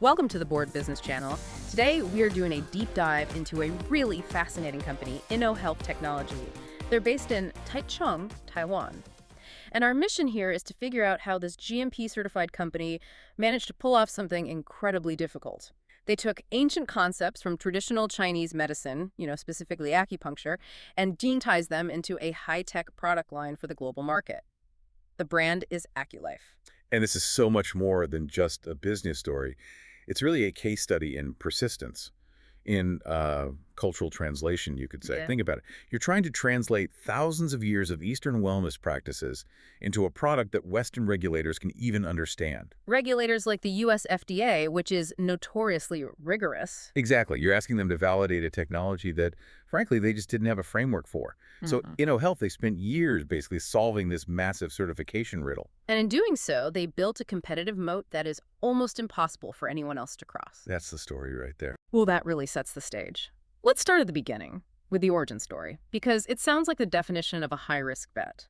Welcome to the Board Business Channel. Today, we are doing a deep dive into a really fascinating company, Innohealth Technology. They're based in Taichung, Taiwan. And our mission here is to figure out how this GMP-certified company managed to pull off something incredibly difficult. They took ancient concepts from traditional Chinese medicine, specifically acupuncture, and genetized them into a high-tech product line for the global market. The brand is AcuLife. And this is so much more than just a business story. It's really a case study in persistence, in cultural translation, you could say. Yeah. Think about it. You're trying to translate thousands of years of Eastern wellness practices into a product that Western regulators can even understand. Regulators like the US FDA, which is notoriously rigorous. Exactly. You're asking them to validate a technology that, frankly, they just didn't have a framework for. So Innohealth, they spent years basically solving this massive certification riddle. And in doing so, they built a competitive moat that is almost impossible for anyone else to cross. That's the story right there. Well, that really sets the stage. Let's start at the beginning, with the origin story, because it sounds like the definition of a high-risk bet.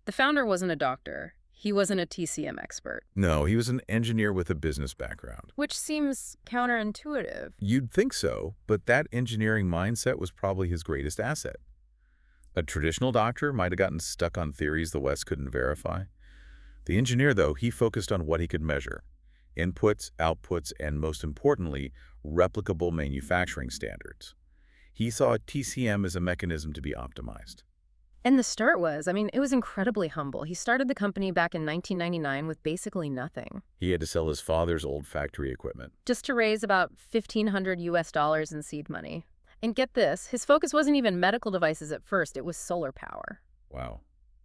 The founder wasn't a doctor. He wasn't a TCM expert. No, he was an engineer with a business background. Which seems counterintuitive. You'd think so, but that engineering mindset was probably his greatest asset. A traditional doctor might have gotten stuck on theories the West couldn't verify. The engineer, though, he focused on what he could measure: inputs, outputs, and most importantly, replicable manufacturing standards. He saw TCM as a mechanism to be optimized. And the start was, it was incredibly humble. He started the company back in 1999 with basically nothing. He had to sell his father's old factory equipment. Just to raise about $1,500 in seed money. And get this, his focus wasn't even medical devices at first, it was solar power. Wow.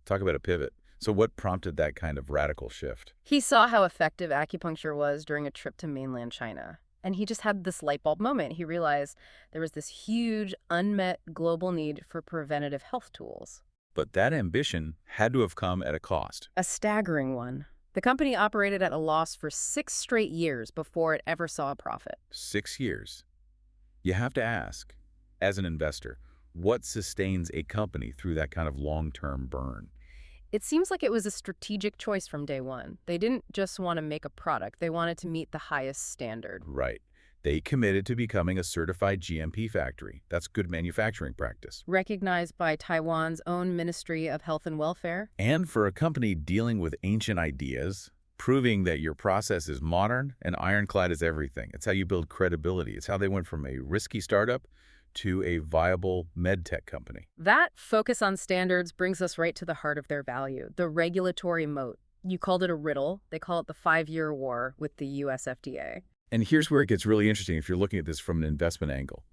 Talk about a pivot. So what prompted that kind of radical shift? He saw how effective acupuncture was during a trip to mainland China. And he just had this light bulb moment. He realized there was this huge, unmet global need for preventative health tools. But that ambition had to have come at a cost. A staggering one. The company operated at a loss for 6 straight years before it ever saw a profit. 6 years. You have to ask, as an investor, what sustains a company through that kind of long-term burn? It seems like it was a strategic choice from day one. They didn't just want to make a product. They wanted to meet the highest standard. Right. They committed to becoming a certified GMP factory. That's good manufacturing practice. Recognized by Taiwan's own Ministry of Health and Welfare. And for a company dealing with ancient ideas, proving that your process is modern and ironclad as everything. It's how you build credibility. It's how they went from a risky startup to a viable medtech company. That focus on standards brings us right to the heart of their value, the regulatory moat. You called it a riddle. They call it the 5-year war with the US FDA. And here's where it gets really interesting if you're looking at this from an investment angle.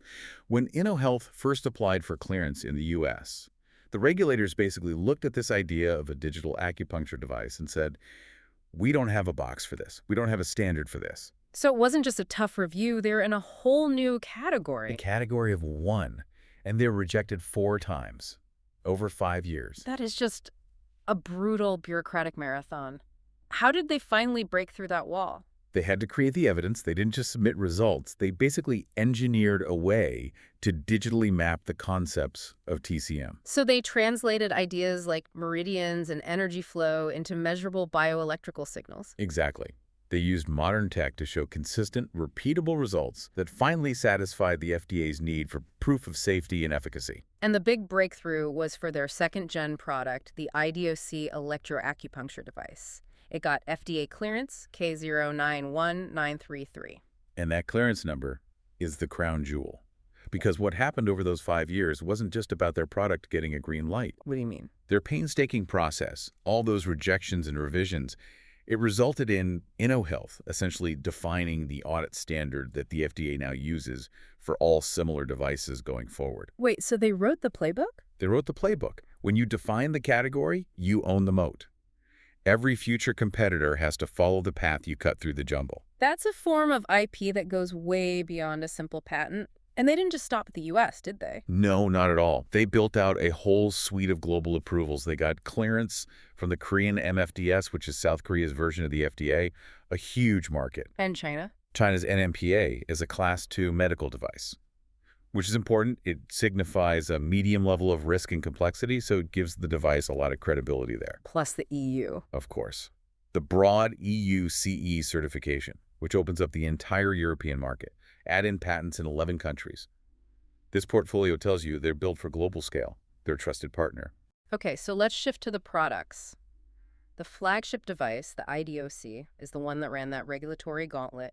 When Innohealth first applied for clearance in the US, the regulators basically looked at this idea of a digital acupuncture device and said, we don't have a box for this. We don't have a standard for this. So it wasn't just a tough review, they're in a whole new category. A category of 1, and they're rejected 4 times over 5 years. That is just a brutal bureaucratic marathon. How did they finally break through that wall? They had to create the evidence. They didn't just submit results. They basically engineered a way to digitally map the concepts of TCM. So they translated ideas like meridians and energy flow into measurable bioelectrical signals. Exactly. They used modern tech to show consistent, repeatable results that finally satisfied the FDA's need for proof of safety and efficacy. And the big breakthrough was for their second-gen product, the IDOC electroacupuncture device. It got FDA clearance, K091933. And that clearance number is the crown jewel. Because what happened over those 5 years wasn't just about their product getting a green light. What do you mean? Their painstaking process, all those rejections and revisions, it resulted in Innohealth essentially defining the audit standard that the FDA now uses for all similar devices going forward. Wait, so they wrote the playbook? They wrote the playbook. When you define the category, you own the moat. Every future competitor has to follow the path you cut through the jungle. That's a form of IP that goes way beyond a simple patent. And they didn't just stop at the US, did they? No, not at all. They built out a whole suite of global approvals. They got clearance from the Korean MFDS, which is South Korea's version of the FDA, a huge market. And China? China's NMPA is a Class 2 medical device, which is important. It signifies a medium level of risk and complexity, so it gives the device a lot of credibility there. Plus the EU. Of course. The broad EU CE certification. which opens up the entire European market. Add in patents in 11 countries. This portfolio tells you they're built for global scale. They're a trusted partner. Okay, so let's shift to the products. The flagship device, the IDOC, is the one that ran that regulatory gauntlet.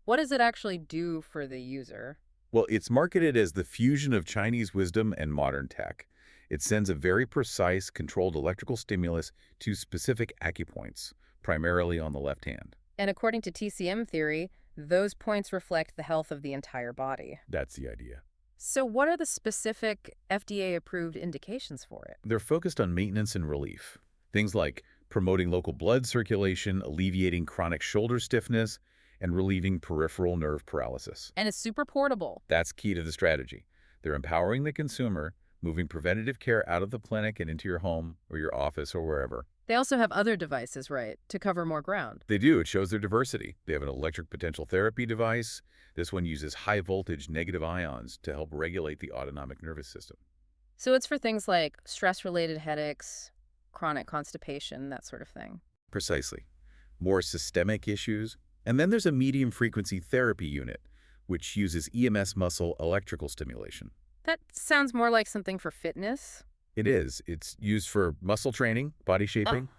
What does it actually do for the user? Well, it's marketed as the fusion of Chinese wisdom and modern tech. It sends a very precise, controlled electrical stimulus to specific acupoints, primarily on the left hand. And according to TCM theory, those points reflect the health of the entire body. That's the idea. So what are the specific FDA-approved indications for it? They're focused on maintenance and relief. Things like promoting local blood circulation, alleviating chronic shoulder stiffness, and relieving peripheral nerve paralysis. And it's super portable. That's key to the strategy. They're empowering the consumer, moving preventative care out of the clinic and into your home or your office or wherever. They also have other devices, right, to cover more ground. They do. It shows their diversity. They have an electric potential therapy device. This one uses high-voltage negative ions to help regulate the autonomic nervous system. So it's for things like stress-related headaches, chronic constipation, that sort of thing. Precisely. More systemic issues. And then there's a medium-frequency therapy unit, which uses EMS muscle electrical stimulation. That sounds more like something for fitness. It is. It's used for muscle training, body shaping,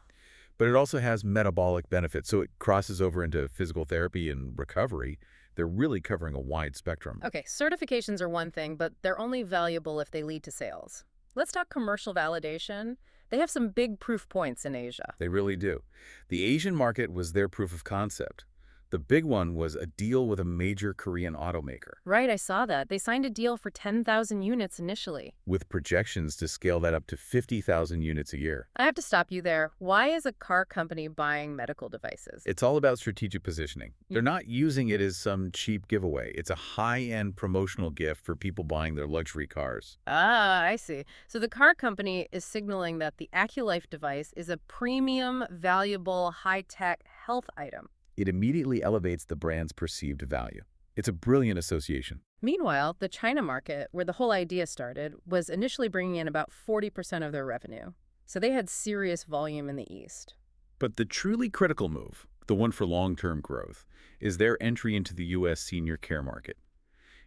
but it also has metabolic benefits, so it crosses over into physical therapy and recovery. They're really covering a wide spectrum. Okay, certifications are one thing, but they're only valuable if they lead to sales. Let's talk commercial validation. They have some big proof points in Asia. They really do. The Asian market was their proof of concept. The big one was a deal with a major Korean automaker. Right, I saw that. They signed a deal for 10,000 units initially. With projections to scale that up to 50,000 units a year. I have to stop you there. Why is a car company buying medical devices? It's all about strategic positioning. They're not using it as some cheap giveaway. It's a high-end promotional gift for people buying their luxury cars. Ah, I see. So the car company is signaling that the AccuLife device is a premium, valuable, high-tech health item. It immediately elevates the brand's perceived value. It's a brilliant association. Meanwhile, the China market, where the whole idea started, was initially bringing in about 40% of their revenue. So they had serious volume in the East. But the truly critical move, the one for long-term growth, is their entry into the U.S. senior care market.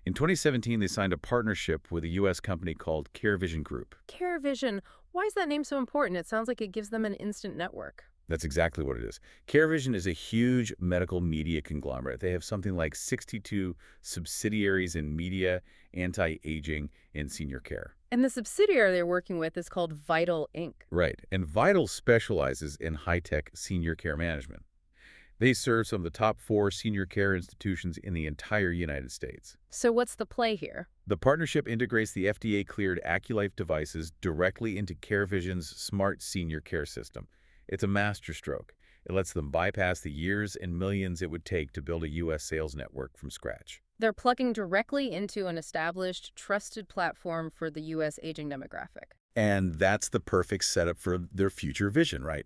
In 2017, they signed a partnership with a U.S. company called CareVision Group. CareVision, why is that name so important? It sounds like it gives them an instant network. That's exactly what it is. CareVision is a huge medical media conglomerate. They have something like 62 subsidiaries in media, anti-aging, and senior care. And the subsidiary they're working with is called Vital Inc. Right. And Vital specializes in high-tech senior care management. They serve some of the top 4 senior care institutions in the entire United States. So what's the play here? The partnership integrates the FDA-cleared AccuLife devices directly into CareVision's smart senior care system. It's a masterstroke. It lets them bypass the years and millions it would take to build a U.S. sales network from scratch. They're plugging directly into an established, trusted platform for the U.S. aging demographic. And that's the perfect setup for their future vision, right?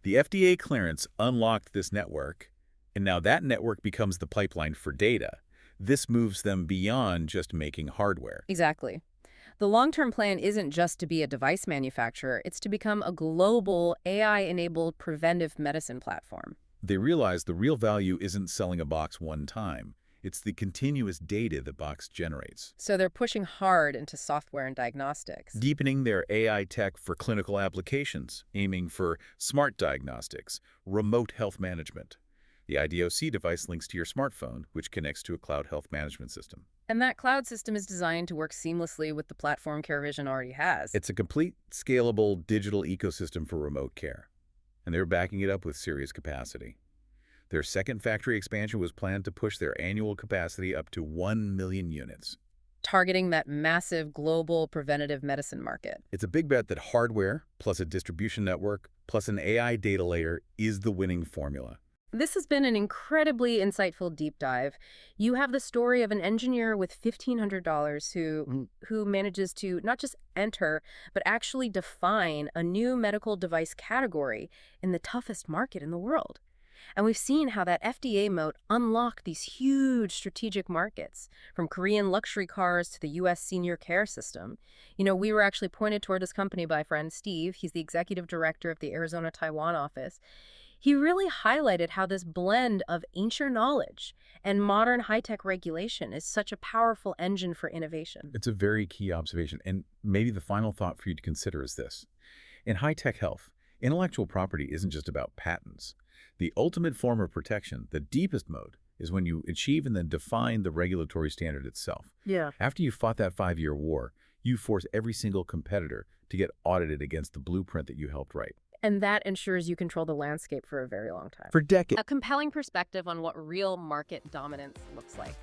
The FDA clearance unlocked this network, and now that network becomes the pipeline for data. This moves them beyond just making hardware. Exactly. The long-term plan isn't just to be a device manufacturer, it's to become a global AI-enabled preventive medicine platform. They realize the real value isn't selling a box one time. It's the continuous data the box generates. So they're pushing hard into software and diagnostics. Deepening their AI tech for clinical applications, aiming for smart diagnostics, remote health management. The IDOC device links to your smartphone, which connects to a cloud health management system. And that cloud system is designed to work seamlessly with the platform CareVision already has. It's a complete, scalable digital ecosystem for remote care. And they're backing it up with serious capacity. Their second factory expansion was planned to push their annual capacity up to 1 million units. Targeting that massive global preventative medicine market. It's a big bet that hardware, plus a distribution network, plus an AI data layer is the winning formula. This has been an incredibly insightful deep dive. You have the story of an engineer with $1,500 who manages to not just enter, but actually define a new medical device category in the toughest market in the world. And we've seen how that FDA moat unlocked these huge strategic markets, from Korean luxury cars to the U.S. senior care system. You know, we were actually pointed toward this company by friend Steve. He's the executive director of the Arizona-Taiwan office. He really highlighted how this blend of ancient knowledge and modern high-tech regulation is such a powerful engine for innovation. It's a very key observation, and maybe the final thought for you to consider is this. In high-tech health, intellectual property isn't just about patents. The ultimate form of protection, the deepest mode, is when you achieve and then define the regulatory standard itself. Yeah. After you fought that 5-year war, you force every single competitor to get audited against the blueprint that you helped write. And that ensures you control the landscape for a very long time. For decades. A compelling perspective on what real market dominance looks like.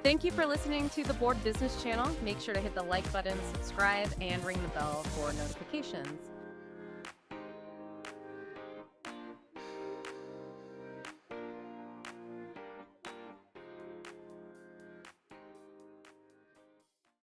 Thank you for listening to the Board Business Channel. Make sure to hit the like button, subscribe, and ring the bell for notifications.